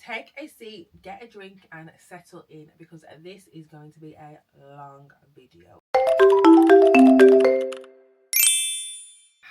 take a seat, get a drink and settle in, because this is going to be a long video.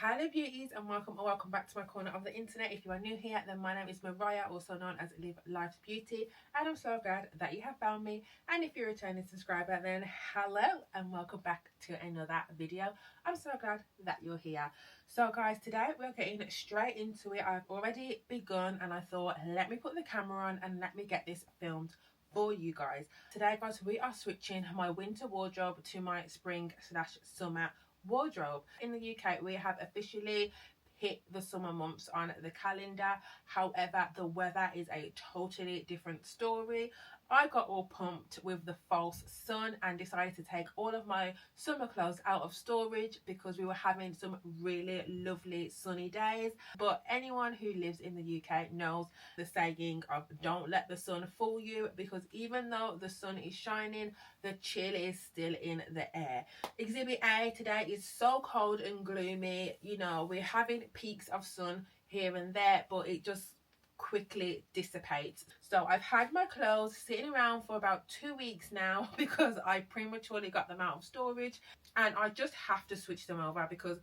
Hello beauties, and welcome back to my corner of the internet. If you are new here, then my name is Mariah, also known as Live Life's Beauty, and I'm so glad that you have found me. And if you're a returning subscriber, then hello and welcome back to another video. I'm so glad that you're here. So guys, today we're getting straight into it. I've already begun and I thought, let me put the camera on and let me get this filmed for you guys. Today guys, we are switching my winter wardrobe to my spring/summer wardrobe. In the UK, we have officially hit the summer months on the calendar. However, the weather is a totally different story. I got all pumped with the false sun and decided to take all of my summer clothes out of storage because we were having some really lovely sunny days. But anyone who lives in the UK knows the saying of don't let the sun fool you, because even though the sun is shining, the chill is still in the air. Exhibit A today is so cold and gloomy. You know, we're having peaks of sun here and there, but it just quickly dissipates. So I've had my clothes sitting around for about 2 weeks now because I prematurely got them out of storage, and I just have to switch them over because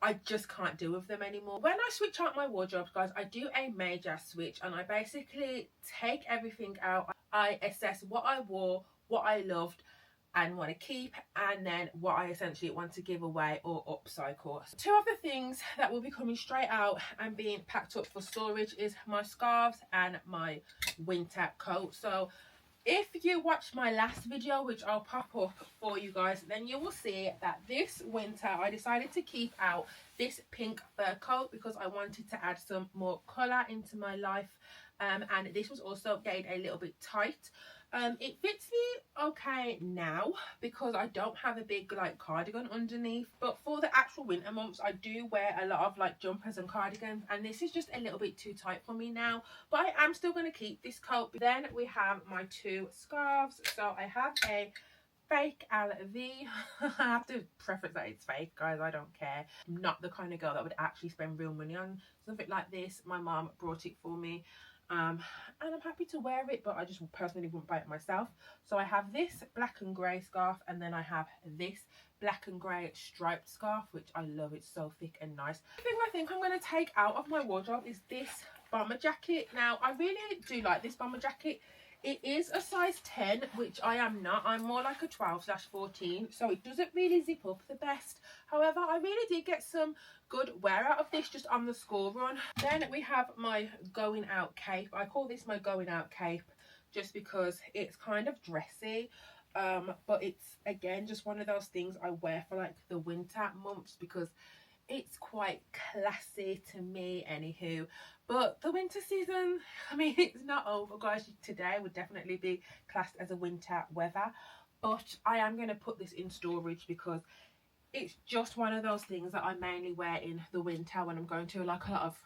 I just can't deal with them anymore. When I switch out my wardrobe, guys, I do a major switch and I basically take everything out. I assess what I wore, what I loved and want to keep, and then what I essentially want to give away or upcycle. So 2 of the things that will be coming straight out and being packed up for storage is my scarves and my winter coat. So if you watched my last video, which I'll pop up for you guys, then you will see that this winter I decided to keep out this pink fur coat because I wanted to add some more colour into my life, and this was also getting a little bit tight. It fits me okay now because I don't have a big like cardigan underneath, but for the actual winter months I do wear a lot of like jumpers and cardigans, and this is just a little bit too tight for me now, but I am still going to keep this coat. Then we have my 2 scarves. So I have a fake LV. I have to preface that it's fake, guys. I don't care. I'm not the kind of girl that would actually spend real money on something like this. My mom brought it for me, and I'm happy to wear it, but I just personally wouldn't buy it myself. So I have this black and grey scarf, and then I have this black and grey striped scarf, which I love. It's so thick and nice. The thing I think I'm going to take out of my wardrobe is this bomber jacket. Now I really do like this bomber jacket. It is a size 10, which I am not. I'm more like a 12/14, so it doesn't really zip up the best. However, I really did get some good wear out of this just on the school run. Then we have my going out cape. I call this my going out cape just because it's kind of dressy, but it's again just one of those things I wear for like the winter months because it's quite classy to me anywho. But the winter season, I mean, it's not over, guys. Today would definitely be classed as a winter weather, but I am going to put this in storage because it's just one of those things that I mainly wear in the winter when I'm going to like a lot of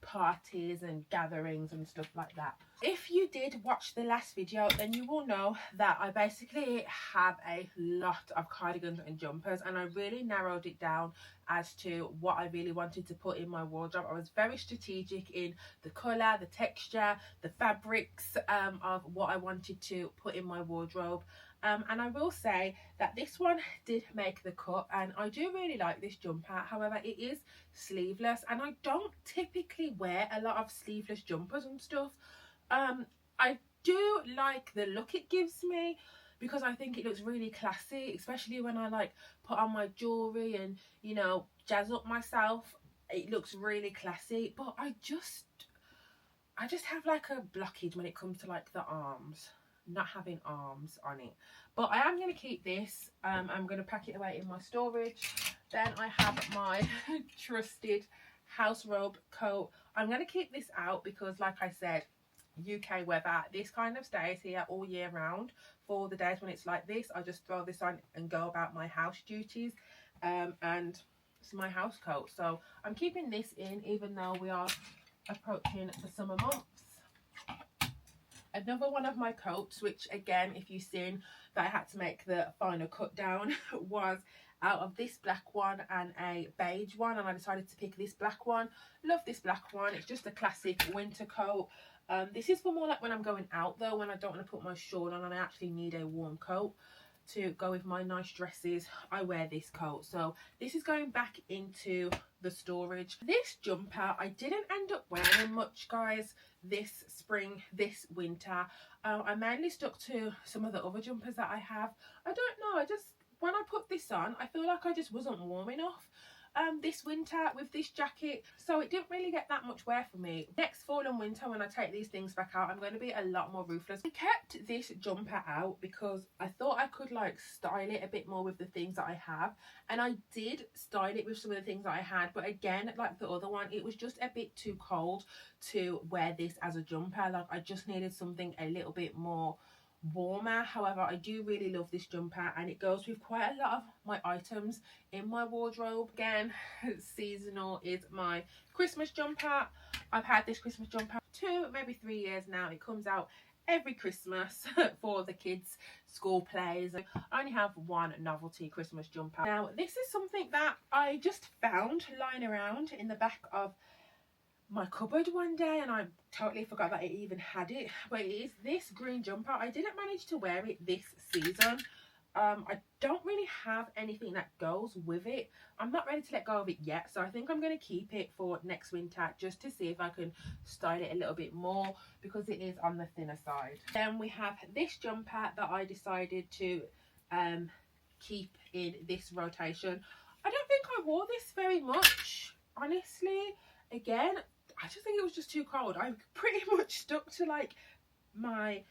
parties and gatherings and stuff like that. If you did watch the last video, then you will know that I basically have a lot of cardigans and jumpers, and I really narrowed it down as to what I really wanted to put in my wardrobe. I was very strategic in the colour, the texture, the fabrics of what I wanted to put in my wardrobe. And I will say that this one did make the cut, and I do really like this jumper. However, it is sleeveless, and I don't typically wear a lot of sleeveless jumpers and stuff. I do like the look it gives me because I think it looks really classy, especially when I like put on my jewellery and, you know, jazz up myself. It looks really classy, but I just have like a blockage when it comes to like the arms, not having arms on it. But I am going to keep this. I'm going to pack it away in my storage. Then I have my trusted house robe coat. I'm going to keep this out because, like I said, UK weather, this kind of stays here all year round. For the days when it's like this, I just throw this on and go about my house duties, and it's my house coat. So I'm keeping this in even though we are approaching the summer months. Another one of my coats, which again, if you've seen that I had to make the final cut down, was out of this black one and a beige one, and I decided to pick this black one. Love this black one. It's just a classic winter coat. This is for more like when I'm going out though, when I don't want to put my shawl on and I actually need a warm coat to go with my nice dresses. I wear this coat. So this is going back into the storage. This jumper I didn't end up wearing much, guys, this spring, this winter. I mainly stuck to some of the other jumpers that I have. I don't know, I just, when I put this on, I feel like I just wasn't warm enough this winter with this jacket, so it didn't really get that much wear for me. Next fall and winter, when I take these things back out, I'm going to be a lot more ruthless. I kept this jumper out because I thought I could like style it a bit more with the things that I have, and I did style it with some of the things that I had, but again, like the other one, it was just a bit too cold to wear this as a jumper. Like I just needed something a little bit more warmer. However, I do really love this jumper and it goes with quite a lot of my items in my wardrobe. Again, seasonal is my Christmas jumper. I've had this Christmas jumper 2, maybe 3 years now. It comes out every Christmas for the kids' school plays. I only have one novelty Christmas jumper. Now, this is something that I just found lying around in the back of my cupboard one day and I totally forgot that it even had it, but it is this green jumper. I didn't manage to wear it this season. I don't really have anything that goes with it. I'm not ready to let go of it yet, so I think I'm going to keep it for next winter just to see if I can style it a little bit more because it is on the thinner side. Then we have this jumper that I decided to keep in this rotation. I don't think I wore this very much, honestly. Again, I just think it was just too cold. I pretty much stuck to like my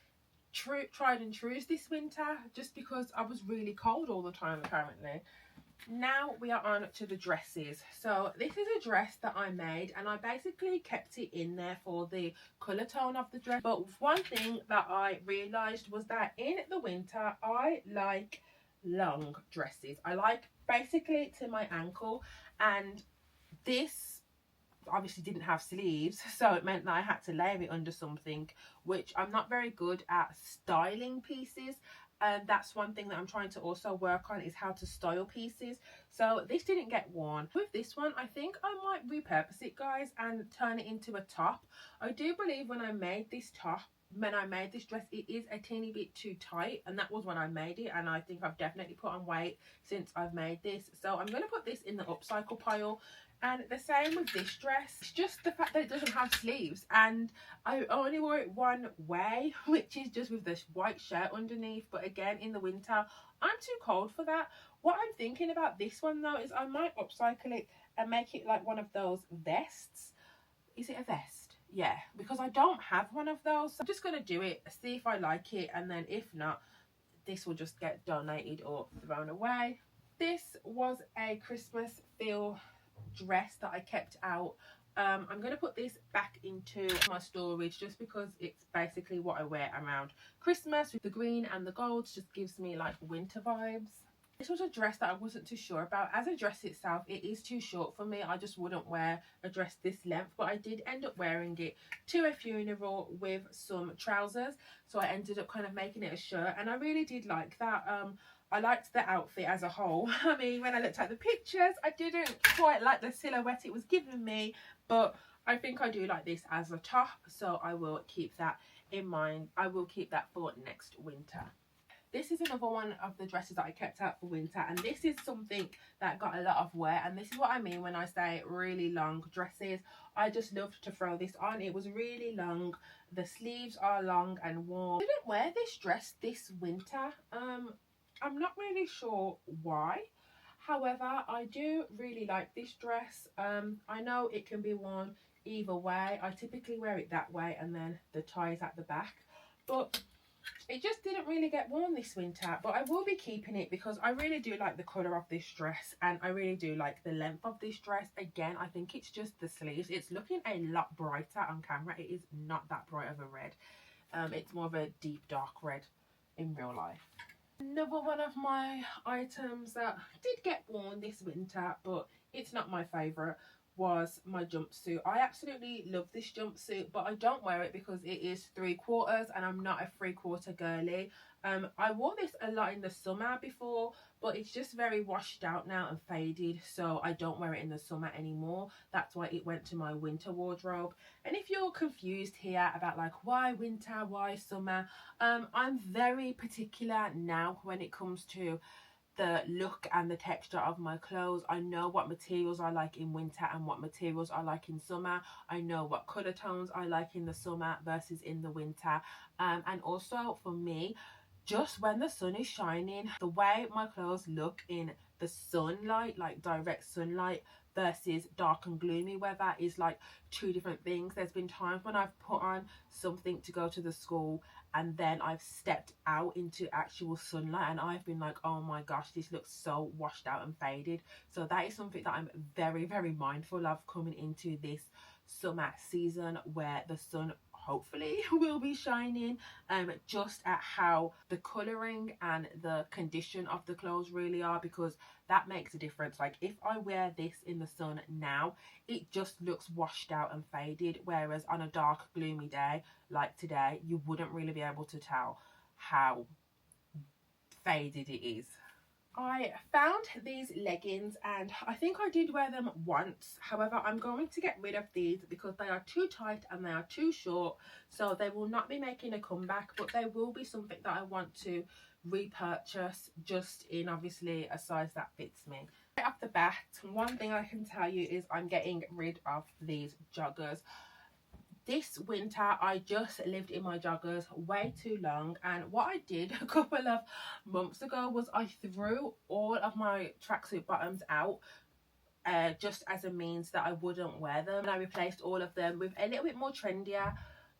tried and trues this winter just because I was really cold all the time apparently. Now we are on to the dresses. So this is a dress that I made and I basically kept it in there for the colour tone of the dress. But one thing that I realised was that in the winter I like long dresses. I like basically to my ankle, and this obviously didn't have sleeves, so it meant that I had to layer it under something, which I'm not very good at styling pieces, and that's one thing that I'm trying to also work on, is how to style pieces. So this didn't get worn. With this one, I think I might repurpose it, guys, and turn it into a top. I do believe when I made this top, when I made this dress, it is a teeny bit too tight, and that was when I made it, and I think I've definitely put on weight since I've made this. So I'm going to put this in the upcycle pile. And the same with this dress. It's just the fact that it doesn't have sleeves, and I only wore it one way, which is just with this white shirt underneath. But again, in the winter, I'm too cold for that. What I'm thinking about this one though is I might upcycle it and make it like one of those vests. Is it a vest? Yeah, because I don't have one of those. So I'm just going to do it, see if I like it, and then if not, this will just get donated or thrown away. This was a Christmas feel dress that I kept out. I'm going to put this back into my storage just because it's basically what I wear around Christmas. With the green and the gold, just gives me like winter vibes. This was a dress that I wasn't too sure about. As a dress itself, it is too short for me. I just wouldn't wear a dress this length, but I did end up wearing it to a funeral with some trousers, so I ended up kind of making it a shirt, and I really did like that. I liked the outfit as a whole. I mean, when I looked at the pictures, I didn't quite like the silhouette it was giving me, but I think I do like this as a top, so I will keep that in mind. I will keep that for next winter. This is another one of the dresses that I kept out for winter, and this is something that got a lot of wear, and this is what I mean when I say really long dresses. I just loved to throw this on. It was really long. The sleeves are long and warm. I didn't wear this dress this winter. I'm not really sure why. However, I do really like this dress. I know it can be worn either way. I typically wear it that way and then the tie is at the back. But it just didn't really get worn this winter. But I will be keeping it because I really do like the colour of this dress. And I really do like the length of this dress. Again, I think it's just the sleeves. It's looking a lot brighter on camera. It is not that bright of a red. It's more of a deep dark red in real life. Another one of my items that did get worn this winter, but it's not my favourite, was my jumpsuit. I absolutely love this jumpsuit, but I don't wear it because it is 3/4 and I'm not a 3/4 girly. I wore this a lot in the summer before, but it's just very washed out now and faded, so I don't wear it in the summer anymore. That's why it went to my winter wardrobe. And if you're confused here about like why winter, why summer, I'm very particular now when it comes to the look and the texture of my clothes. I know what materials I like in winter and what materials I like in summer. I know what colour tones I like in the summer versus in the winter. And also for me, just when the sun is shining, the way my clothes look in the sunlight, like direct sunlight, versus dark and gloomy weather is like two different things. There's been times when I've put on something to go to the school and then I've stepped out into actual sunlight and I've been like, oh my gosh, this looks so washed out and faded. So that is something that I'm very, very mindful of coming into this summer season, where the sun hopefully will be shining, just at how the colouring and the condition of the clothes really are, because that makes a difference. Like if I wear this in the sun now, it just looks washed out and faded, whereas on a dark gloomy day like today, you wouldn't really be able to tell how faded it is. I found these leggings and I think I did wear them once. However, I'm going to get rid of these because they are too tight and they are too short, so they will not be making a comeback, but they will be something that I want to repurchase, just in obviously a size that fits me. Right off the bat, one thing I can tell you is I'm getting rid of these joggers. This winter I just lived in my joggers way too long, and what I did a couple of months ago was I threw all of my tracksuit bottoms out, just as a means that I wouldn't wear them, and I replaced all of them with a little bit more trendier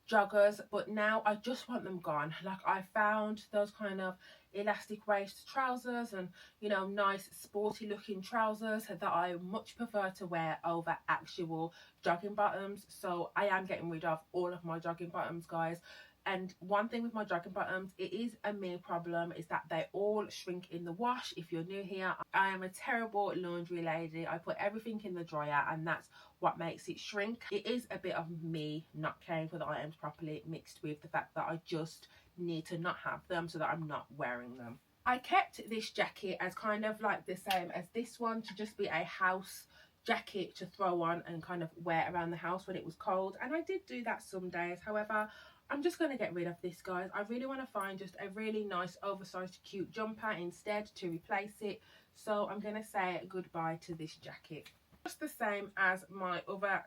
joggers. But now I just want them gone. Like I found those kind of elastic waist trousers and, you know, nice sporty looking trousers that I much prefer to wear over actual jogging bottoms. So I am getting rid of all of my jogging bottoms, guys. And one thing with my jogging bottoms, it is a me problem, is that they all shrink in the wash. If you're new here, I am a terrible laundry lady. I put everything in the dryer and that's what makes it shrink. It is a bit of me not caring for the items properly, mixed with the fact that I just need to not have them so that I'm not wearing them. I kept this jacket as kind of like the same as this one, to just be a house jacket to throw on and kind of wear around the house when it was cold, and I did do that some days. However, I'm just going to get rid of this, guys. I really want to find just a really nice oversized cute jumper instead to replace it, so I'm going to say goodbye to this jacket. Just the same as my other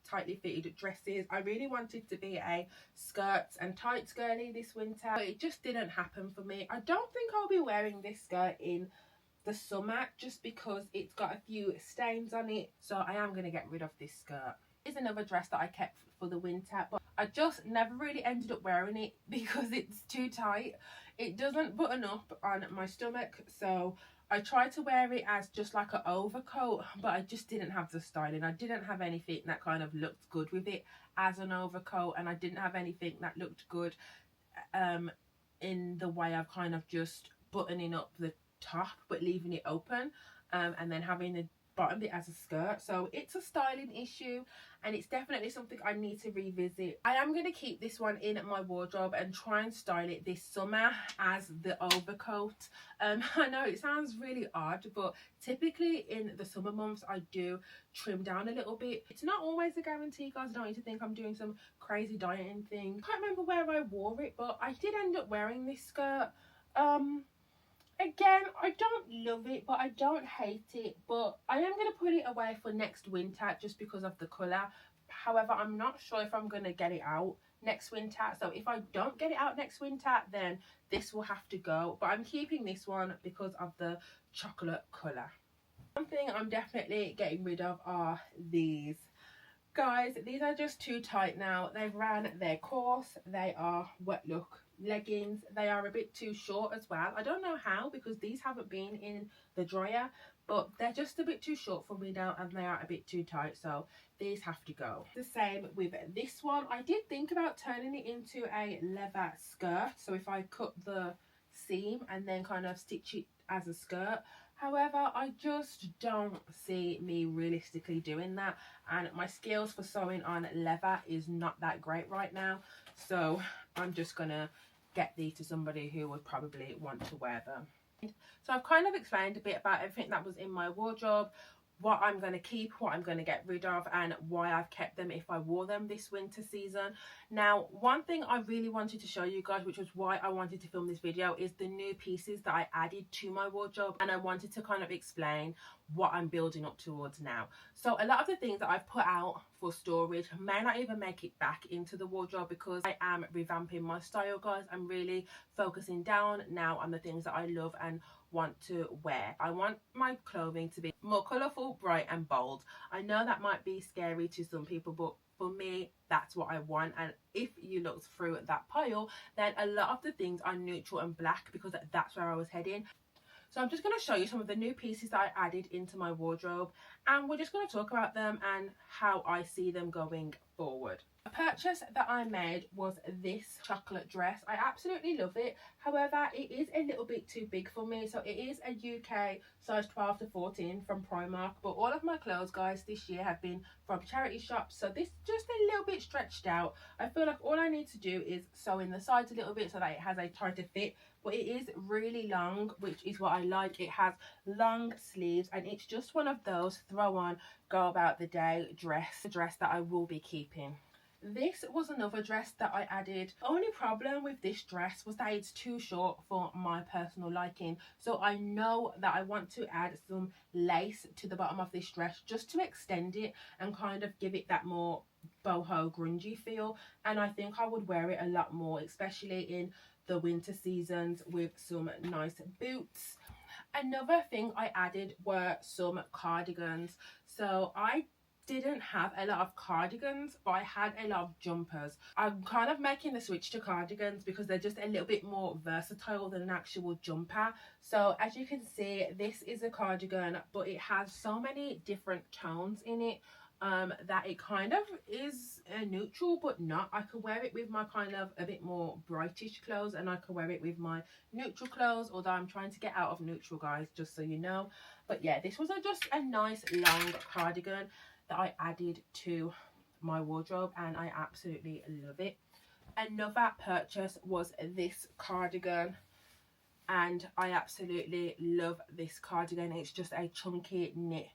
tightly fitted dresses, I really wanted to be a skirts and tights girly this winter, but it just didn't happen for me. I don't think I'll be wearing this skirt in the summer just because it's got a few stains on it, so I am going to get rid of this skirt. It's another dress that I kept for the winter, but I just never really ended up wearing it because it's too tight. It doesn't button up on my stomach, so I tried to wear it as just like an overcoat, but I just didn't have the styling. I didn't have anything that kind of looked good with it as an overcoat, and I didn't have anything that looked good in the way of kind of just buttoning up the top but leaving it open, and then having the bottom bit as a skirt. So it's a styling issue and it's definitely something I need to revisit. I am going to keep this one in my wardrobe and try and style it this summer as the overcoat. I know it sounds really odd, but typically in the summer months I do trim down a little bit. It's not always a guarantee, guys. I don't need to think I'm doing some crazy dieting thing. I can't remember where I wore it, but I did end up wearing this skirt. Again, I don't love it, but I don't hate it. But I am going to put it away for next winter just because of the colour. However, I'm not sure if I'm going to get it out next winter. So if I don't get it out next winter, then this will have to go. But I'm keeping this one because of the chocolate colour. One thing I'm definitely getting rid of are these. Guys, these are just too tight now. They've ran their course. They are wet look leggings. They are a bit too short as well. I don't know how, because these haven't been in the dryer, but they're just a bit too short for me now and they are a bit too tight, so these have to go. The same with this one. I did think about turning it into a leather skirt, so if I cut the seam and then kind of stitch it as a skirt. However, I just don't see me realistically doing that, and my skills for sewing on leather is not that great right now, so I'm just gonna get these to somebody who would probably want to wear them. So I've kind of explained a bit about everything that was in my wardrobe, what I'm going to keep, what I'm going to get rid of, and why I've kept them if I wore them this winter season. Now, one thing I really wanted to show you guys, which was why I wanted to film this video, is the new pieces that I added to my wardrobe, and I wanted to kind of explain what I'm building up towards now. So a lot of the things that I've put out for storage may not even make it back into the wardrobe, because I am revamping my style, guys. I'm really focusing down now on the things that I love and want to wear. I want my clothing to be more colourful, bright and bold. I know that might be scary to some people, but for me, that's what I want. And if you look through that pile, then a lot of the things are neutral and black, because that's where I was heading. So I'm just going to show you some of the new pieces that I added into my wardrobe, and we're just going to talk about them and how I see them going forward. A purchase that I made was this chocolate dress. I absolutely love it. However, it is a little bit too big for me. So it is a UK size 12 to 14 from Primark. But all of my clothes, guys, this year have been from charity shops. So this just a little bit stretched out. I feel like all I need to do is sew in the sides a little bit so that it has a tighter fit. But it is really long, which is what I like. It has long sleeves, and it's just one of those throw on, go about the day dress that I will be keeping. This was another dress that I added. Only problem with this dress was that it's too short for my personal liking. So I know that I want to add some lace to the bottom of this dress just to extend it and kind of give it that more boho grungy feel. And I think I would wear it a lot more, especially in the winter seasons, with some nice boots. Another thing I added were some cardigans. So I didn't have a lot of cardigans, but I had a lot of jumpers. I'm kind of making the switch to cardigans because they're just a little bit more versatile than an actual jumper. So as you can see, this is a cardigan, but it has so many different tones in it that it kind of is a neutral, but not. I could wear it with my kind of a bit more brightish clothes, and I could wear it with my neutral clothes, although I'm trying to get out of neutral, guys, just so you know. But yeah, this was just a nice long cardigan that I added to my wardrobe, and I absolutely love it. Another purchase was this cardigan, and I absolutely love this cardigan. It's just a chunky knit,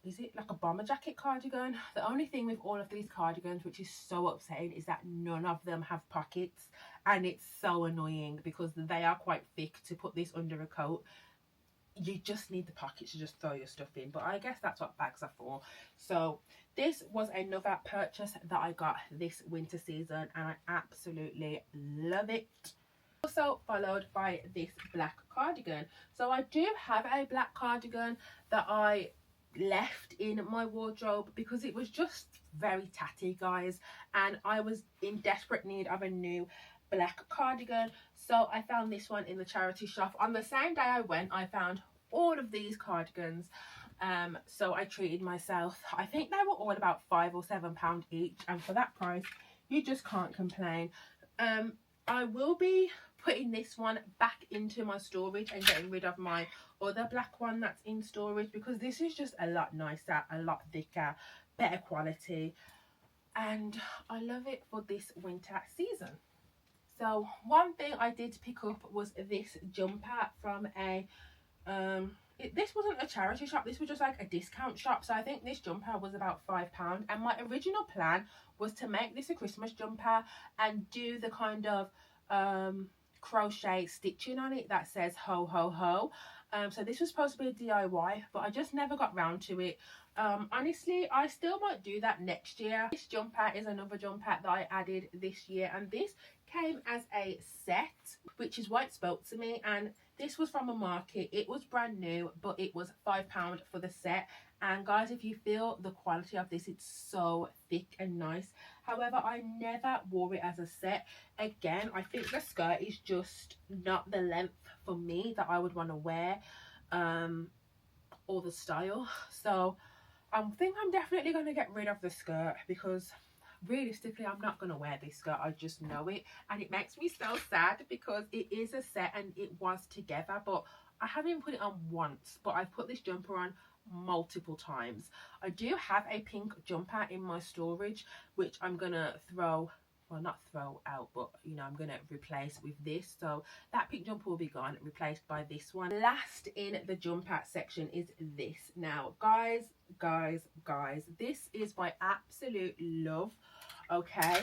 is it like a bomber jacket cardigan? The only thing with all of these cardigans, which is so upsetting, is that none of them have pockets, and it's so annoying because they are quite thick to put this under a coat. You just need the pockets to just throw your stuff in, but I guess that's what bags are for. So this was another purchase that I got this winter season, and I absolutely love it. Also followed by this black cardigan. So I do have a black cardigan that I left in my wardrobe because it was just very tatty, guys, and I was in desperate need of a new black cardigan. So I found this one in the charity shop. On the same day I went, I found all of these cardigans. So I treated myself. I think they were all about £5 or £7 each, and for that price you just can't complain. I will be putting this one back into my storage and getting rid of my other black one that's in storage, because this is just a lot nicer, a lot thicker, better quality, and I love it for this winter season. So one thing I did pick up was this jumper from a this wasn't a charity shop, this was just like a discount shop. So I think this jumper was about £5, and my original plan was to make this a Christmas jumper and do the kind of crochet stitching on it that says ho ho ho. So this was supposed to be a DIY, but I just never got round to it. Honestly, I still might do that next year. This jumper is another jumper that I added this year, and this came as a set, which is why it spoke to me. And this was from a market. It was brand new, but it was £5 for the set. And guys, if you feel the quality of this, it's so thick and nice. However, I never wore it as a set. Again, I think the skirt is just not the length for me that I would want to wear, or the style. So I think I'm definitely going to get rid of the skirt, because realistically I'm not going to wear this skirt. I just know it, and it makes me so sad because it is a set and it was together, but I haven't even put it on once, but I've put this jumper on multiple times. I do have a pink jumper in my storage, which I'm gonna throw, well, not throw out, but you know, I'm gonna replace with this. So that pink jumper will be gone, replaced by this one. Last in the jumper section is this. Now guys, this is my absolute love. Okay,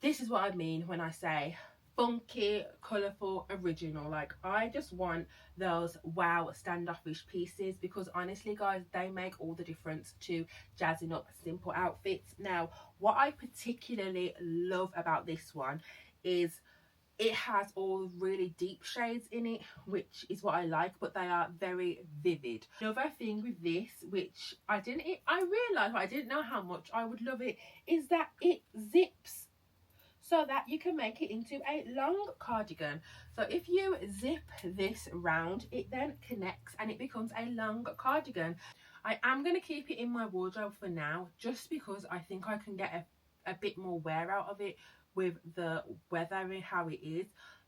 this is what I mean when I say funky, colourful, original. Like, I just want those wow standoffish pieces, because honestly guys, they make all the difference to jazzing up simple outfits. Now what I particularly love about this one is it has all really deep shades in it, which is what I like, but they are very vivid. Another thing with this, which I realised, but I didn't know how much I would love it, is that it zips so that you can make it into a long cardigan. So if you zip this round, it then connects and it becomes a long cardigan. I am going to keep it in my wardrobe for now, just because I think I can get a bit more wear out of it with the weather and how it is.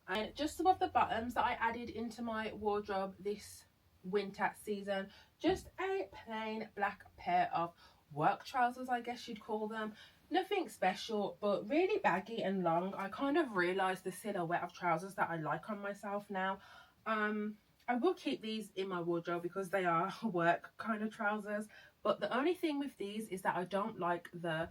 And just some of the bottoms that I added into my wardrobe this winter season, just a plain black pair of work trousers, I guess you'd call them. Nothing special, but really baggy and long. I kind of realised the silhouette of trousers that I like on myself now. I will keep these in my wardrobe because they are work kind of trousers, but the only thing with these is that I don't like the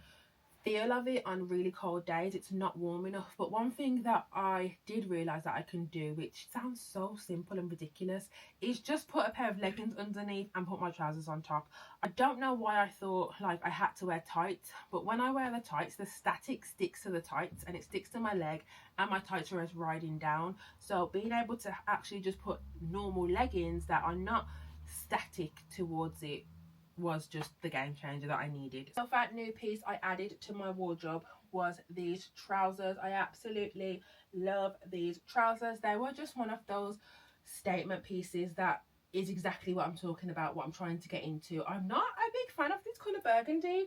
feel of it on really cold days. It's not warm enough. But one thing that I did realise that I can do, which sounds so simple and ridiculous, is just put a pair of leggings underneath and put my trousers on top. I don't know why I thought like I had to wear tights, but when I wear the tights, the static sticks to the tights and it sticks to my leg, and my tights are as riding down. So being able to actually just put normal leggings that are not static towards it was just the game changer that I needed. So that new piece I added to my wardrobe was these trousers. I absolutely love these trousers. They were just one of those statement pieces that is exactly what I'm talking about, what I'm trying to get into. I'm not a big fan of this colour burgundy.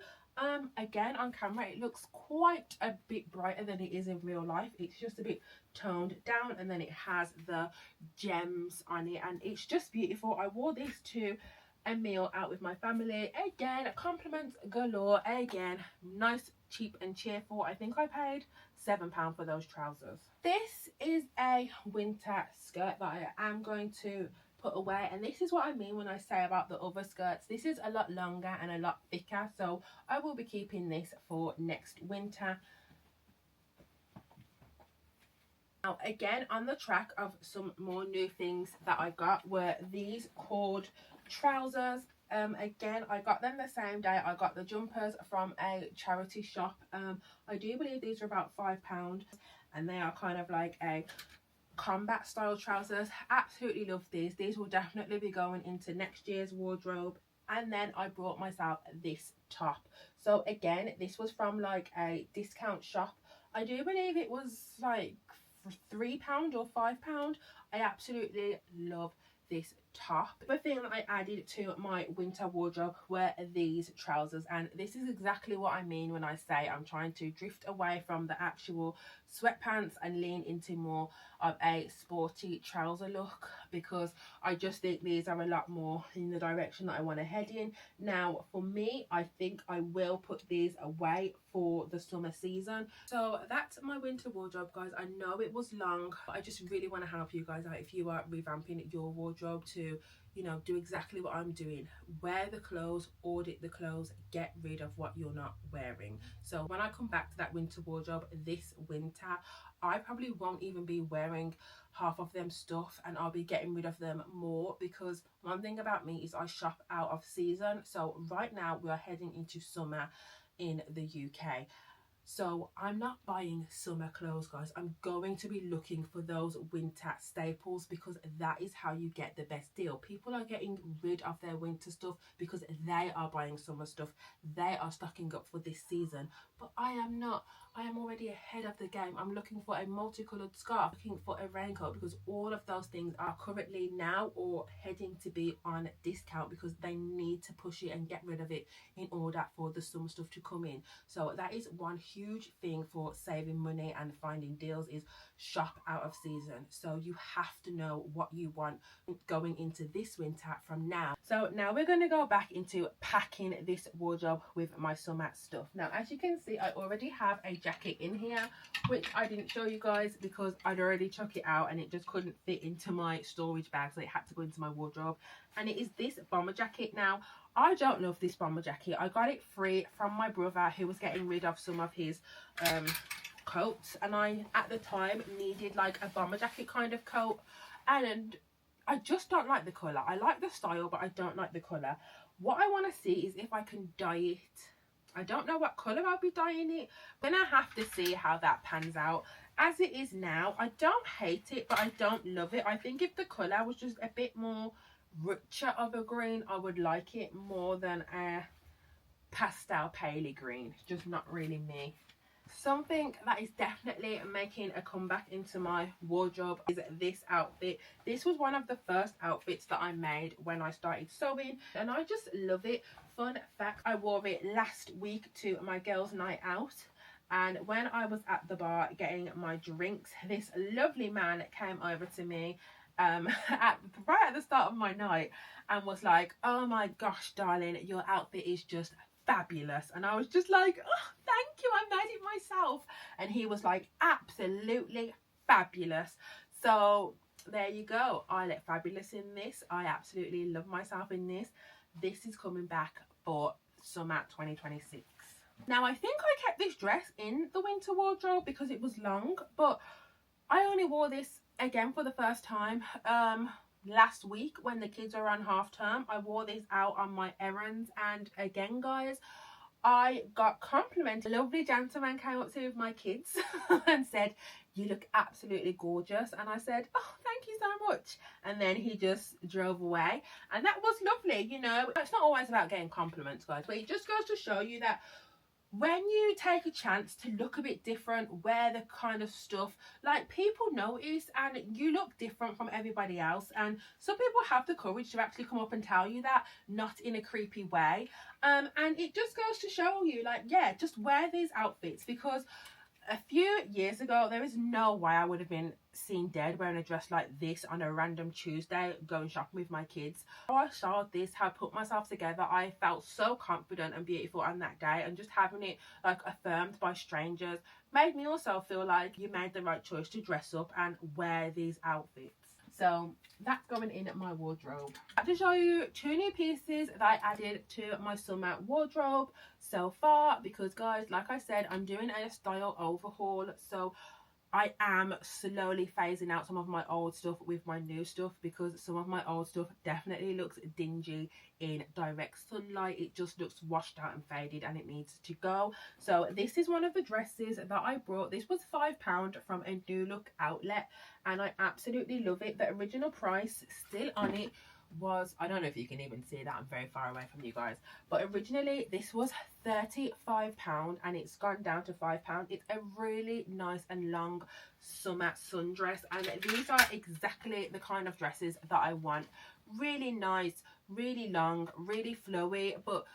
Again, on camera it looks quite a bit brighter than it is in real life. It's just a bit toned down, and then it has the gems on it, and it's just beautiful. I wore this to a meal out with my family. Again, compliments galore. Again, nice, cheap and cheerful. I think I paid £7 for those trousers. This is a winter skirt that I am going to put away, and this is what I mean when I say about the other skirts. This is a lot longer and a lot thicker, so I will be keeping this for next winter. Now again, on the track of some more new things that I got were these cord trousers. Again, I got them the same day. I got the jumpers from a charity shop. I do believe these are about £5, and they are kind of like a combat style trousers. Absolutely love these. These will definitely be going into next year's wardrobe. And then I brought myself this top. So again, this was from like a discount shop. I do believe it was like for £3 or £5. I absolutely love this top. The thing that I added to my winter wardrobe were these trousers, and this is exactly what I mean when I say I'm trying to drift away from the actual sweatpants and lean into more of a sporty trouser look, because I just think these are a lot more in the direction that I want to head in. Now for me, I think I will put these away for the summer season. So that's my winter wardrobe, guys. I know it was long, but I just really want to help you guys out if you are revamping your wardrobe to, you know, do exactly what I'm doing. Wear the clothes, audit the clothes, get rid of what you're not wearing. So when I come back to that winter wardrobe this winter, I probably won't even be wearing half of them stuff, and I'll be getting rid of them more, because one thing about me is I shop out of season. So right now we are heading into summer in the UK. So I'm not buying summer clothes, guys. I'm going to be looking for those winter staples, because that is how you get the best deal. People are getting rid of their winter stuff because they are buying summer stuff. They are stocking up for this season. But I am not. I am already ahead of the game. I'm looking for a multicolored scarf, looking for a raincoat, because all of those things are currently now or heading to be on discount, because they need to push it and get rid of it in order for the summer stuff to come in. So that is one huge huge thing for saving money and finding deals is shop out of season. So you have to know what you want going into this winter from now. So now we're going to go back into packing this wardrobe with my summer stuff. Now, as you can see, I already have a jacket in here, which I didn't show you guys because I'd already chucked it out and it just couldn't fit into my storage bag, so it had to go into my wardrobe. And it is this bomber jacket. Now, I don't love this bomber jacket. I got it free from my brother who was getting rid of some of his coats, and I at the time needed like a bomber jacket kind of coat, and I just don't like the colour. I like the style, but I don't like the colour. What I want to see is if I can dye it. I don't know what colour I'll be dyeing it. Then I have to see how that pans out. As it is now, I don't hate it, but I don't love it. I think if the colour was just a bit more richer of a green, I would like it more than a pastel paley green. Just not really me. Something that is definitely making a comeback into my wardrobe is this outfit. This was one of the first outfits that I made when I started sewing, and I just love it. Fun fact, I wore it last week to my girls' night out, and when I was at the bar getting my drinks, this lovely man came over to me right at the start of my night and was like, "Oh my gosh, darling, your outfit is just fabulous." And I was just like, "Oh, thank you, I made it myself." And he was like, "Absolutely fabulous." So there you go. I look fabulous in this. I absolutely love myself in this. This is coming back for summer 2026. Now, I think I kept this dress in the winter wardrobe because it was long, but I only wore this again for the first time last week when the kids are on half term. I wore this out on my errands, and again, guys, I got complimented. A lovely gentleman came up to me with my kids and said, "You look absolutely gorgeous." And I said, "Oh, thank you so much." And then he just drove away, and that was lovely. You know, it's not always about getting compliments, guys, but it just goes to show you that when you take a chance to look a bit different, wear the kind of stuff, like, people notice, and you look different from everybody else. And some people have the courage to actually come up and tell you that, not in a creepy way. And it just goes to show you, like, yeah, just wear these outfits, because a few years ago, there is no way I would have been seen dead wearing a dress like this on a random Tuesday going shopping with my kids. How I saw this, how I put myself together, I felt so confident and beautiful on that day, and just having it like affirmed by strangers made me also feel like you made the right choice to dress up and wear these outfits. So that's going in my wardrobe. I have to show you 2 new pieces that I added to my summer wardrobe so far, because guys, like I said, I'm doing a style overhaul, so I am slowly phasing out some of my old stuff with my new stuff, because some of my old stuff definitely looks dingy in direct sunlight. It just looks washed out and faded, and it needs to go. So this is one of the dresses that I brought. This was £5 from a New Look outlet, and I absolutely love it. The original price still on it was, I don't know if you can even see that, I'm very far away from you guys, but originally this was £35 and it's gone down to £5. It's a really nice and long summer sundress, and these are exactly the kind of dresses that I want. Really nice, really long, really flowy, but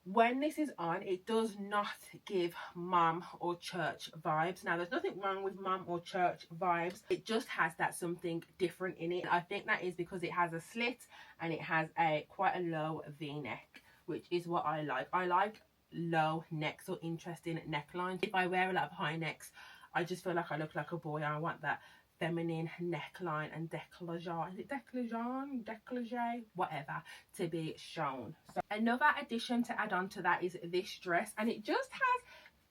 when this is on, it does not give mum or church vibes. Now, there's nothing wrong with mum or church vibes. It just has that something different in it. I think that is because it has a slit and it has quite a low V-neck, which is what I like. I like low necks or interesting necklines. If I wear a lot of high necks, I just feel like I look like a boy. I want that feminine neckline and décolleté, is it décolleté, whatever, to be shown. So another addition to add on to that is this dress, and it just has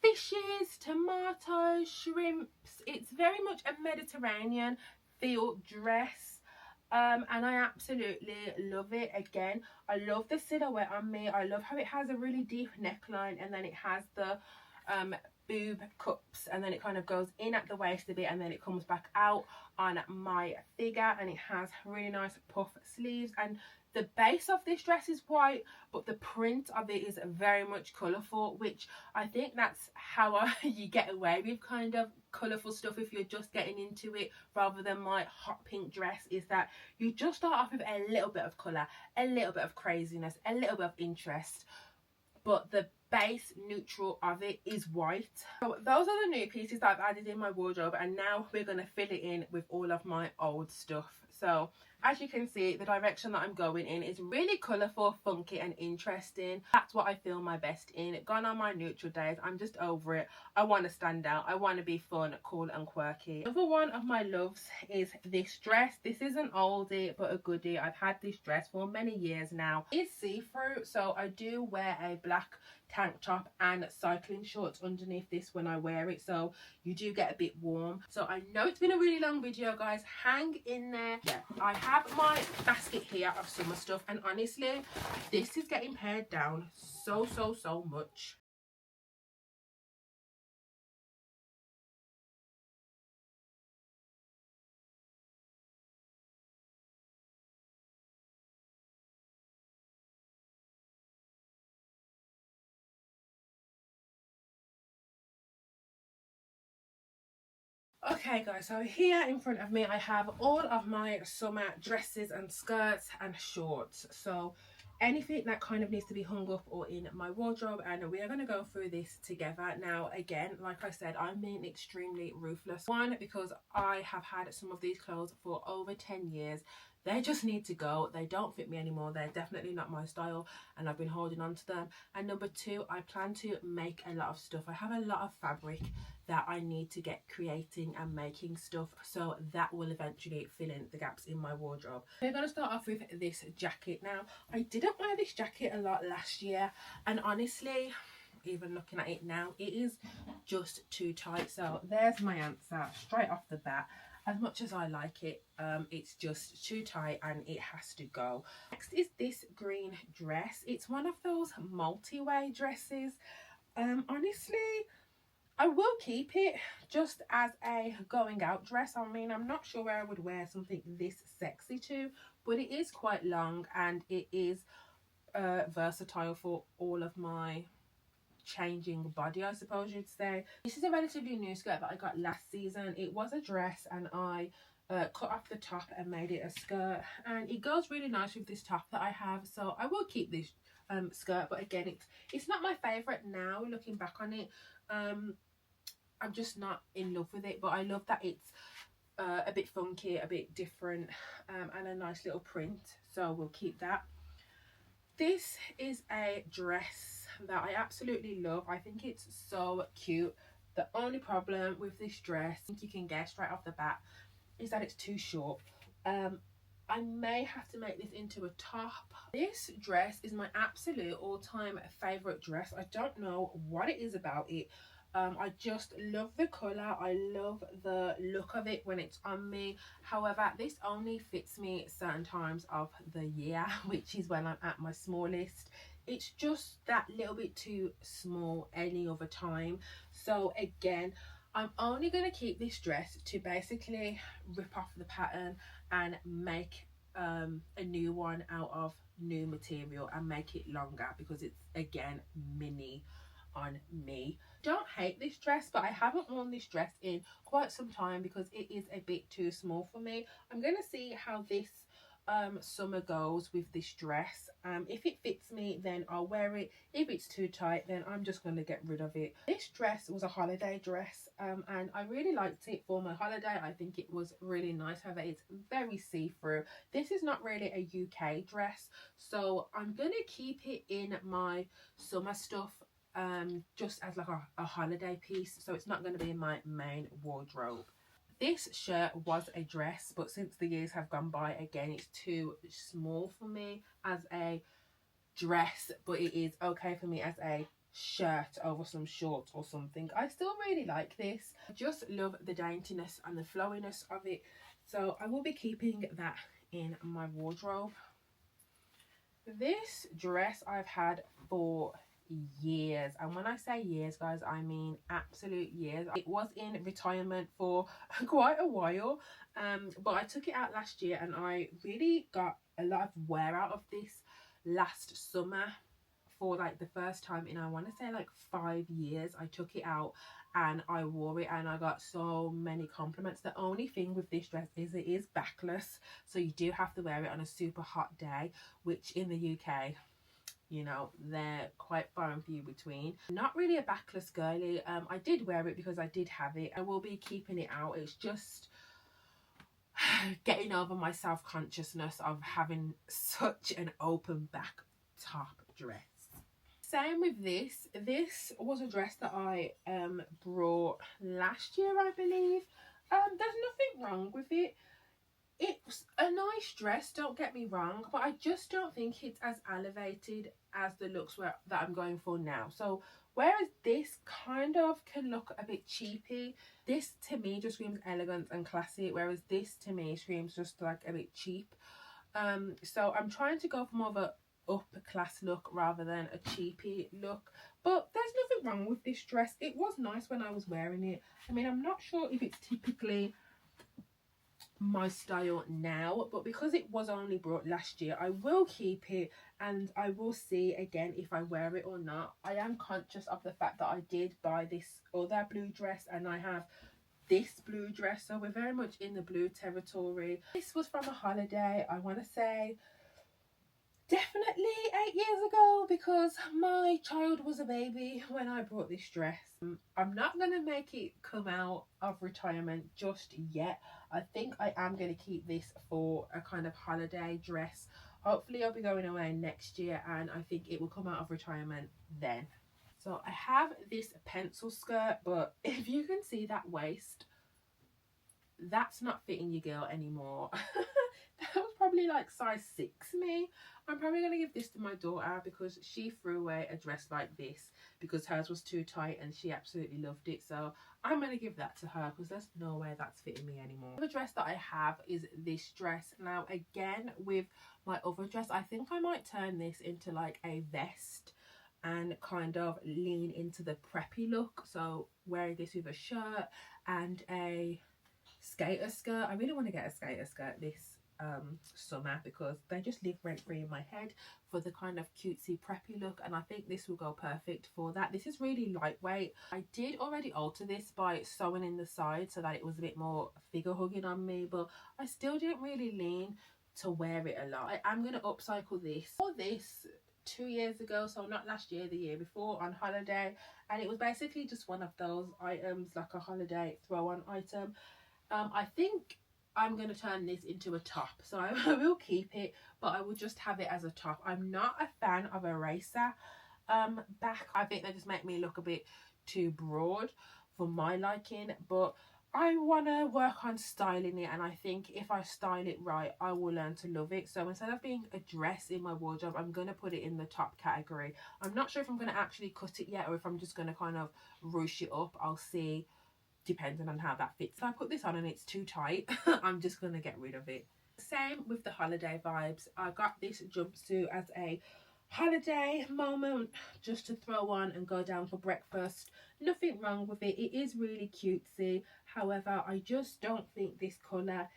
fishes, tomatoes, shrimps. It's very much a Mediterranean feel dress, and I absolutely love it. Again, I love the silhouette on me. I love how it has a really deep neckline, and then it has the boob cups, and then it kind of goes in at the waist a bit, and then it comes back out on my figure, and it has really nice puff sleeves. And the base of this dress is white, but the print of it is very much colourful, which I think that's how you get away with kind of colourful stuff if you're just getting into it, rather than my hot pink dress, is that you just start off with a little bit of colour, a little bit of craziness, a little bit of interest, but the base neutral of it is white. So those are the new pieces that I've added in my wardrobe, and now we're going to fill it in with all of my old stuff. So as you can see, the direction that I'm going in is really colourful, funky and interesting. That's what I feel my best in. Gone on my neutral days, I'm just over it. I want to stand out, I want to be fun, cool and quirky. Another one of my loves is this dress. This is an oldie but a goodie. I've had this dress for many years now. It's see-through, so I do wear a black tank top and cycling shorts underneath this when I wear it, so you do get a bit warm. So I know it's been a really long video, guys, hang in there. Yeah, I have my basket here of summer stuff, and honestly this is getting pared down so much. Okay guys, so here in front of me I have all of my summer dresses and skirts and shorts. So anything that kind of needs to be hung up or in my wardrobe, and we are going to go through this together. Now again, like I said, I'm being extremely ruthless. One, because I have had some of these clothes for over 10 years. They just need to go. They don't fit me anymore. They're definitely not my style, and I've been holding on to them. And number two, I plan to make a lot of stuff. I have a lot of fabric that I need to get creating and making stuff, so that will eventually fill in the gaps in my wardrobe. We're going to start off with this jacket. Now I didn't wear this jacket a lot last year, and honestly, even looking at it now, it is just too tight. So there's my answer straight off the bat. As much as I like it, it's just too tight and it has to go. Next is this green dress. It's one of those multi-way dresses. Honestly, I will keep it just as a going out dress. I mean, I'm not sure where I would wear something this sexy to, but it is quite long and it is versatile for all of my changing body, I suppose you'd say. This is a relatively new skirt that I got last season. It was a dress and I cut off the top and made it a skirt, and it goes really nice with this top that I have, so I will keep this skirt. But again, it's not my favorite now looking back on it. I'm just not in love with it, but I love that it's a bit funky, a bit different, and a nice little print, so we'll keep that. This is a dress that I absolutely love. I think it's so cute. The only problem with this dress, I think you can guess right off the bat, is that it's too short. I may have to make this into a top. This dress is my absolute all-time favorite dress. I don't know what it is about it. I just love the colour. I love the look of it when it's on me. However, this only fits me certain times of the year, which is when I'm at my smallest. It's just that little bit too small any other time. So again, I'm only going to keep this dress to basically rip off the pattern and make a new one out of new material and make it longer, because it's again mini on me. Don't hate this dress, but I haven't worn this dress in quite some time because it is a bit too small for me. I'm going to see how this summer goes with this dress. If it fits me, then I'll wear it. If it's too tight, then I'm just going to get rid of it. This dress was a holiday dress, and I really liked it for my holiday. I think it was really nice. However, it's very see-through. This is not really a UK dress, so I'm going to keep it in my summer stuff, just as like a holiday piece, so it's not going to be in my main wardrobe. This shirt was a dress, but since the years have gone by, again, it's too small for me as a dress, but it is okay for me as a shirt over some shorts or something. I still really like this. I just love the daintiness and the flowiness of it, so I will be keeping that in my wardrobe. This dress I've had for years, and when I say years, guys, I mean absolute years. It was in retirement for quite a while, but I took it out last year and I really got a lot of wear out of this last summer. For like the first time in, I want to say, like 5 years, I took it out and I wore it and I got so many compliments. The only thing with this dress is it is backless, so you do have to wear it on a super hot day, which in the UK you know, they're quite far and few between. Not really a backless girly. I did wear it because I did have it. I will be keeping it out. It's just getting over my self-consciousness of having such an open back top dress. Same with this. This was a dress that I brought last year, I believe. There's nothing wrong with it. It's a nice dress, don't get me wrong, but I just don't think it's as elevated as the looks that I'm going for now. So whereas this kind of can look a bit cheapy, this to me just screams elegant and classy, whereas this to me screams just like a bit cheap. So I'm trying to go for more of a upper class look rather than a cheapy look, but there's nothing wrong with this dress. It was nice when I was wearing it. I mean, I'm not sure if it's typically my style now, but because it was only brought last year, I will keep it and I will see again if I wear it or not. I am conscious of the fact that I did buy this other blue dress and I have this blue dress, so we're very much in the blue territory. This was from a holiday, I want to say definitely 8 years ago, because my child was a baby when I brought this dress. I'm not going to make it come out of retirement just yet. I think I am going to keep this for a kind of holiday dress. Hopefully I'll be going away next year and I think it will come out of retirement then. So I have this pencil skirt, but if you can see that waist, that's not fitting your girl anymore. That was probably like size 6 me. I'm probably going to give this to my daughter because she threw away a dress like this because hers was too tight and she absolutely loved it. So I'm going to give that to her because there's no way that's fitting me anymore. The dress that I have is this dress. Now again, with my other dress, I think I might turn this into like a vest and kind of lean into the preppy look. So wearing this with a shirt and a skater skirt. I really want to get a skater skirt this summer because they just live rent free in my head for the kind of cutesy preppy look, and I think this will go perfect for that. This is really lightweight. I did already alter this by sewing in the side so that it was a bit more figure hugging on me, but I still didn't really lean to wear it a lot. I am going to upcycle this. For this 2 years ago, so not last year, the year before, on holiday, and it was basically just one of those items, like a holiday throw-on item. I think I'm going to turn this into a top, so I will keep it, but I will just have it as a top. I'm not a fan of a racer back. I think they just make me look a bit too broad for my liking, but I want to work on styling it, and I think if I style it right, I will learn to love it. So instead of being a dress in my wardrobe, I'm going to put it in the top category. I'm not sure if I'm going to actually cut it yet or if I'm just going to kind of ruche it up. I'll see, depending on how that fits. If I put this on and it's too tight, I'm just going to get rid of it. Same with the holiday vibes. I got this jumpsuit as a holiday moment just to throw on and go down for breakfast. Nothing wrong with it. It is really cutesy. However, I just don't think this colour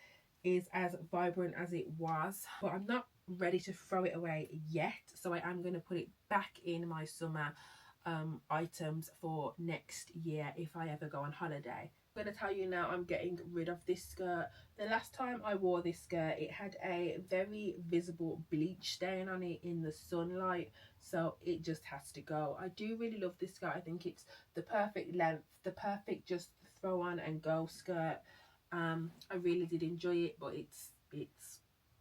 is as vibrant as it was, but I'm not ready to throw it away yet, so I am going to put it back in my summer items for next year if I ever go on holiday. I'm going to tell you now, I'm getting rid of this skirt. The last time I wore this skirt, it had a very visible bleach stain on it in the sunlight, so it just has to go. I do really love this skirt. I think it's the perfect length, the perfect just throw on and go skirt. I really did enjoy it, but it's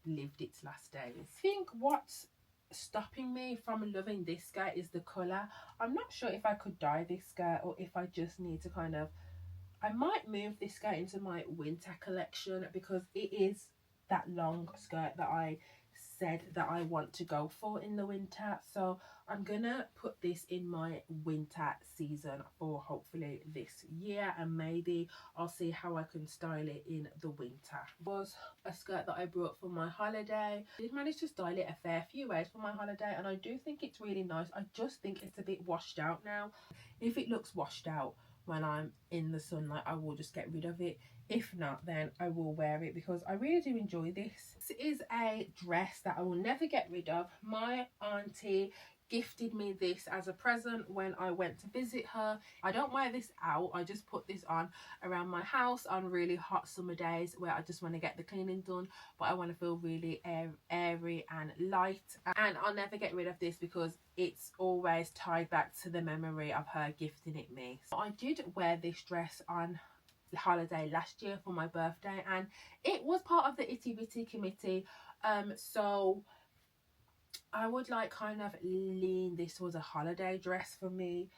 lived its last days. I think what's stopping me from loving this skirt is the colour. I'm not sure if I could dye this skirt or if I just need to kind of, I might move this skirt into my winter collection because it is that long skirt that I said that I want to go for in the winter. So I'm gonna put this in my winter season for hopefully this year, and maybe I'll see how I can style it in the winter. It was a skirt that I brought for my holiday. I did manage to style it a fair few ways for my holiday, and I do think it's really nice. I just think it's a bit washed out now. If it looks washed out when I'm in the sunlight, I will just get rid of it. If not, then I will wear it because I really do enjoy this. This is a dress that I will never get rid of. My auntie gifted me this as a present when I went to visit her. I don't wear this out, I just put this on around my house on really hot summer days where I just want to get the cleaning done, but I want to feel really airy and light. And I'll never get rid of this because it's always tied back to the memory of her gifting it me. So I did wear this dress on holiday last year for my birthday, and it was part of the Itty Bitty committee, so I would like kind of lean this was a holiday dress for me,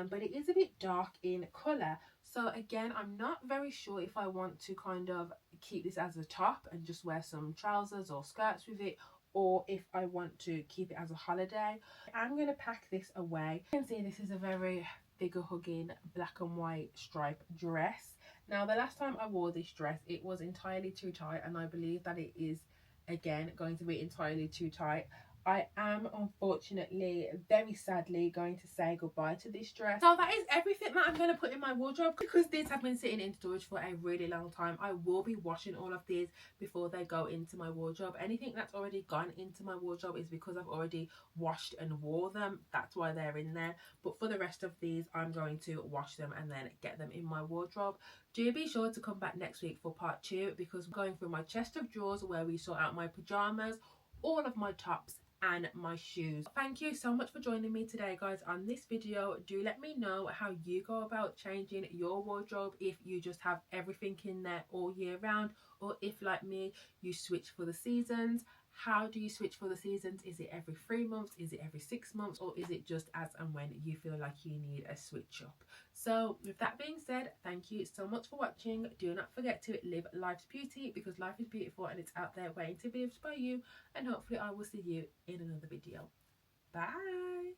but it is a bit dark in colour. So again, I'm not very sure if I want to kind of keep this as a top and just wear some trousers or skirts with it, or if I want to keep it as a holiday. I'm going to pack this away. You can see this is a very figure hugging black and white stripe dress. Now the last time I wore this dress, it was entirely too tight, and I believe that it is again going to be entirely too tight. I am unfortunately, very sadly, going to say goodbye to this dress. So that is everything that I'm going to put in my wardrobe, because these have been sitting in storage for a really long time. I will be washing all of these before they go into my wardrobe. Anything that's already gone into my wardrobe is because I've already washed and wore them. That's why they're in there. But for the rest of these, I'm going to wash them and then get them in my wardrobe. Do be sure to come back next week for part 2, because I'm going through my chest of drawers where we sort out my pajamas, all of my tops and my shoes. Thank you so much for joining me today, guys, on this video. Do let me know how you go about changing your wardrobe, if you just have everything in there all year round, or if like me you switch for the seasons. How do you switch for the seasons? Is it every 3 months? Is it every 6 months? Or is it just as and when you feel like you need a switch up? So with that being said, thank you so much for watching. Do not forget to live life's beauty, because life is beautiful and it's out there waiting to be lived by you. And hopefully I will see you in another video. Bye.